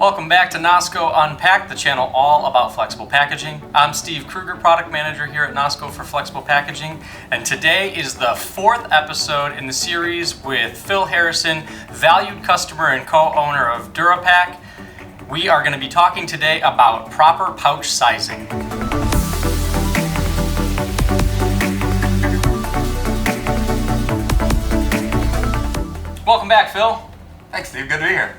Welcome back to Nosco Unpacked, the channel all about flexible packaging. I'm Steve Kruger, product manager here at Nosco for flexible packaging, and today is the fourth episode in the series with Phil Harrison, valued customer and co-owner of Dura-Pack. We are going to be talking today about proper pouch sizing. Welcome back, Phil. Thanks, Steve. Good to be here.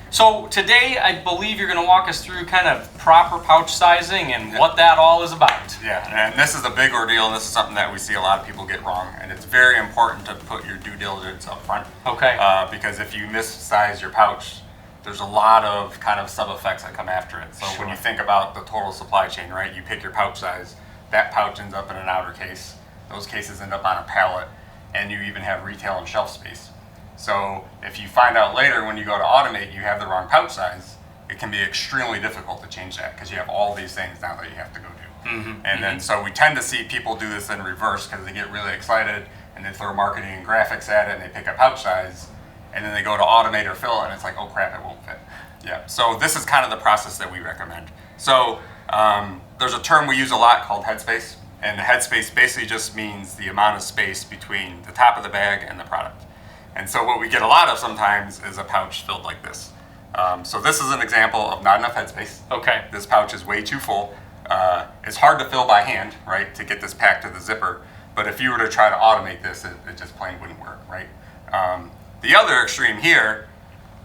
So today, I believe you're going to walk us through kind of proper pouch sizing and what that all is about. Yeah, and this is a big ordeal, and this is something that we see a lot of people get wrong, and it's very important to put your due diligence up front. Okay. Because if you missize your pouch, there's a lot of kind of sub-effects that come after it. So when you think about the total supply chain, right, you pick your pouch size, that pouch ends up in an outer case, those cases end up on a pallet, and you even have retail and shelf space. So if you find out later when you go to automate you have the wrong pouch size, it can be extremely difficult to change that because you have all these things now that you have to go do. Then so we tend to see people do this in reverse because they get really excited and they throw marketing and graphics at it and they pick a pouch size and then they go to automate or fill it and it's like, oh crap, it won't fit. Yeah. So this is kind of the process that we recommend. So there's a term we use a lot called headspace, and the headspace basically just means the amount of space between the top of the bag and the product. And so what we get a lot of sometimes is a pouch filled like this. So this is an example of not enough headspace. Okay. This pouch is way too full. It's hard to fill by hand, right, to get this packed to the zipper. But if you were to try to automate this, it just plain wouldn't work, right? The other extreme here,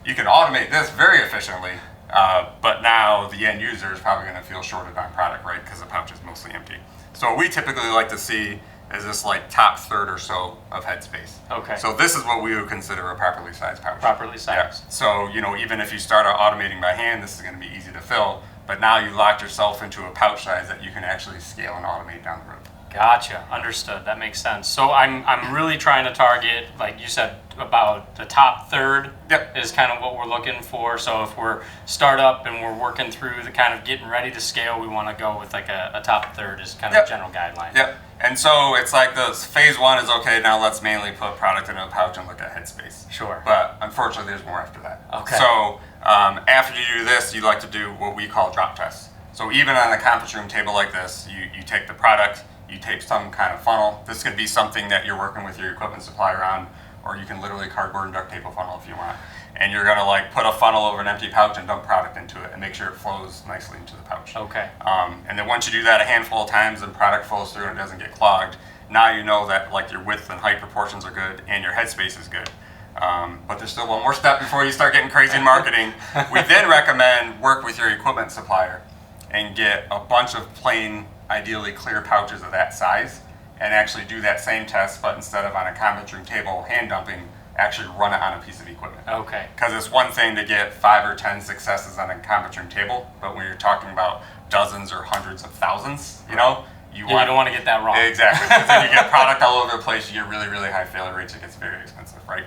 you can automate this very efficiently, but now the end user is probably going to feel shorted on product, right, because the pouch is mostly empty. So what we typically like to see is this like top third or so of headspace. Okay. So this is what we would consider a properly sized pouch. Properly sized. Yeah. So, even if you start out automating by hand, this is going to be easy to fill, but now you locked yourself into a pouch size that you can actually scale and automate down the road. Gotcha. Understood. That makes sense. So I'm really trying to target, like you said, about the top third. Yep. Is kind of what we're looking for. So if we're startup and we're working through the kind of getting ready to scale, we want to go with like a top third is kind of a general guideline. Yep. And so it's like this phase one is okay, now let's mainly put product in a pouch and look at headspace. Sure. But unfortunately there's more after that. Okay. So after you do this, you like to do what we call drop tests. So even on a conference room table like this, you take the product, you tape some kind of funnel. This could be something that you're working with your equipment supplier on, or you can literally cardboard and duct tape a funnel if you want. And you're gonna like put a funnel over an empty pouch and dump product into it and make sure it flows nicely into the pouch. Okay. And then once you do that a handful of times and product flows through and it doesn't get clogged, now you know that like your width and height proportions are good and your headspace is good. But there's still one more step before you start getting crazy in marketing. We then recommend work with your equipment supplier and get a bunch of plain, ideally clear pouches of that size and actually do that same test, but instead of on a conference room table hand dumping, actually run it on a piece of equipment. Okay. Because it's one thing to get 5 or 10 successes on a conference room table, but when you're talking about dozens or hundreds of thousands, you don't want to get that wrong. Exactly. Because then you get product all over the place, you get really, really high failure rates, it gets very expensive, right?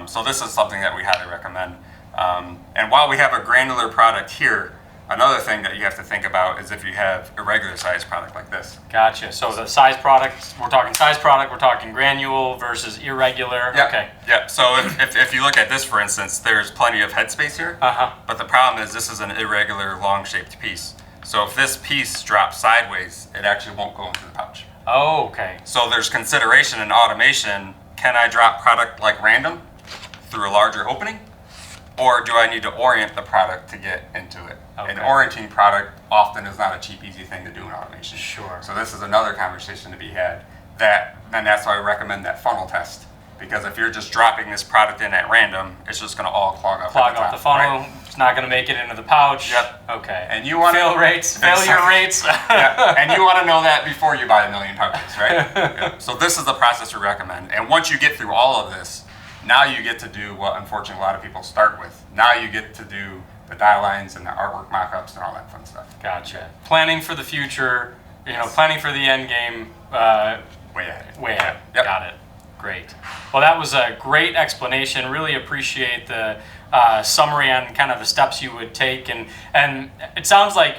So this is something that we highly recommend. And while we have a granular product here, another thing that you have to think about is if you have irregular size product like this. Gotcha. So the size product, we're talking granule versus irregular. Yeah. Okay. Yeah. So if you look at this, for instance, there's plenty of headspace here. But the problem is this is an irregular, long-shaped piece. So if this piece drops sideways, it actually won't go into the pouch. Oh, okay. So there's consideration in automation. Can I drop product like random through a larger opening? Or do I need to orient the product to get into it? Okay. And orienting product often is not a cheap, easy thing to do in automation. Sure. So this is another conversation to be had. And that's why I recommend that funnel test. Because if you're just dropping this product in at random, it's just going to all clog up. Clog up the funnel. Right? It's not going to make it into the pouch. Yep. Okay. And you want failure rates. Yeah. And you want to know that before you buy a million pouches, right? Yeah. So this is the process we recommend. And once you get through all of this, now you get to do what unfortunately a lot of people start with. Now you get to do the die lines and the artwork mock-ups and all that fun stuff. Gotcha. Planning for the future, planning for the end game. Way ahead. Way ahead. Yep. Got it. Great. Well, that was a great explanation. Really appreciate the summary on kind of the steps you would take. And it sounds like,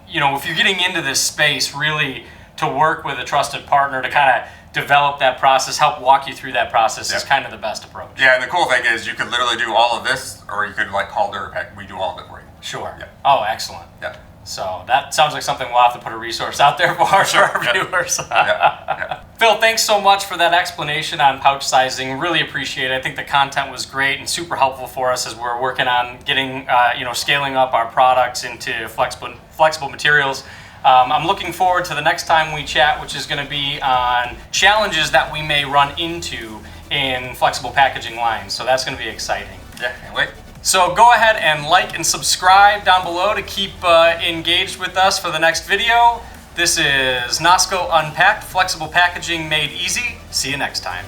if you're getting into this space, really to work with a trusted partner to kind of develop that process, help walk you through that process is kind of the best approach. Yeah, and the cool thing is you could literally do all of this, or you could like call Dura-Pack. We do all of it for you. Sure. Yeah. Oh, excellent. Yeah. So that sounds like something we'll have to put a resource out there for our viewers. Yeah. Phil, thanks so much for that explanation on pouch sizing. Really appreciate it. I think the content was great and super helpful for us as we're working on getting, scaling up our products into flexible materials. I'm looking forward to the next time we chat, which is going to be on challenges that we may run into in flexible packaging lines. So that's going to be exciting. Yeah, can't wait. So go ahead and like and subscribe down below to keep engaged with us for the next video. This is Nosco Unpacked, flexible packaging made easy. See you next time.